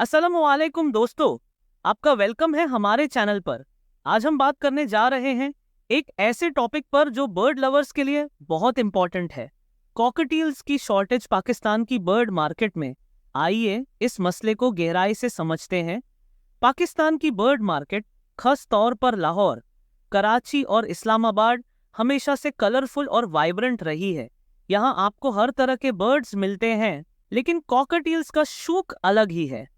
अस्सलामुअलैकुम दोस्तों, आपका वेलकम है हमारे चैनल पर। आज हम बात करने जा रहे हैं एक ऐसे टॉपिक पर जो बर्ड लवर्स के लिए बहुत इंपॉर्टेंट है। कॉकटेल्स की शॉर्टेज पाकिस्तान की बर्ड मार्केट में। आइए इस मसले को गहराई से समझते हैं। पाकिस्तान की बर्ड मार्केट, खास तौर पर लाहौर, कराची और इस्लामाबाद, हमेशा से कलरफुल और वाइब्रेंट रही है। यहाँ आपको हर तरह के बर्ड्स मिलते हैं, लेकिन कॉकटेल्स का शौक अलग ही है।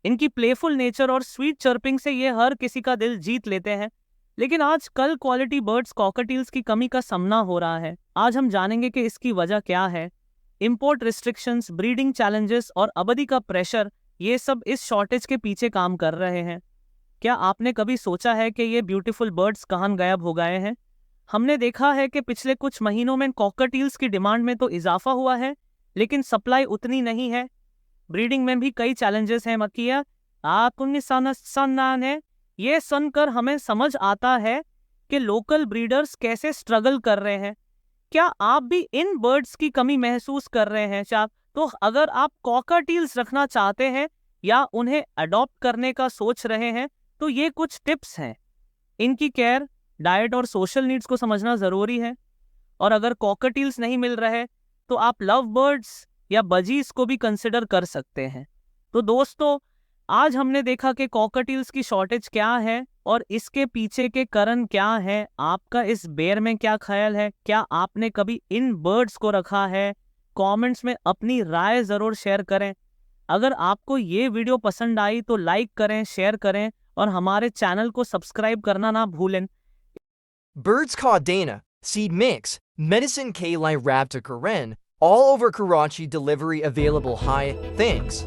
इनकी प्लेफुल नेचर और स्वीट चर्पिंग से ये हर किसी का दिल जीत लेते हैं। लेकिन आज कल क्वालिटी बर्ड्स कॉकटेल्स की कमी का सामना हो रहा है। आज हम जानेंगे कि इसकी वजह क्या है। इंपोर्ट रिस्ट्रिक्शंस, ब्रीडिंग चैलेंजेस और आबादी का प्रेशर, ये सब इस शॉर्टेज के पीछे काम कर रहे हैं। क्या आपने कभी सोचा है कि ये ब्यूटीफुल बर्ड्स कहाँ गायब हो गए हैं? हमने देखा है कि पिछले कुछ महीनों में कॉकटेल्स की डिमांड में तो इजाफा हुआ है, लेकिन सप्लाई उतनी नहीं है। ब्रीडिंग में भी कई चैलेंजेस हैं। मकिया है। ये सुनकर हमें समझ आता है कि लोकल ब्रीडर्स कैसे स्ट्रगल कर रहे हैं। क्या आप भी इन बर्ड्स की कमी महसूस कर रहे हैं? तो अगर आप कॉकटेल्स रखना चाहते हैं या उन्हें अडॉप्ट करने का सोच रहे हैं, तो ये कुछ टिप्स हैं। इनकी केयर, डाइट और सोशल नीड्स को समझना जरूरी है। और अगर कॉकटेल्स नहीं मिल रहे, तो आप लव बर्ड्स या बजीज को भी कंसिडर कर सकते हैं। तो दोस्तों, आज हमने देखा कि कॉकटेल्स की शॉर्टेज क्या है और इसके पीछे के कारण क्या है। आपका इस बेर में क्या ख्याल है? क्या आपने कभी इन बर्ड्स को रखा है? कमेंट्स में अपनी राय जरूर शेयर करें। अगर आपको ये वीडियो पसंद आई तो लाइक करें, शेयर करें और हमारे चैनल को सब्सक्राइब करना ना भूलें। Birds called Dana, seed mix, medicine K-line Raptor Karen, all over Karachi, delivery available. Hi, thanks.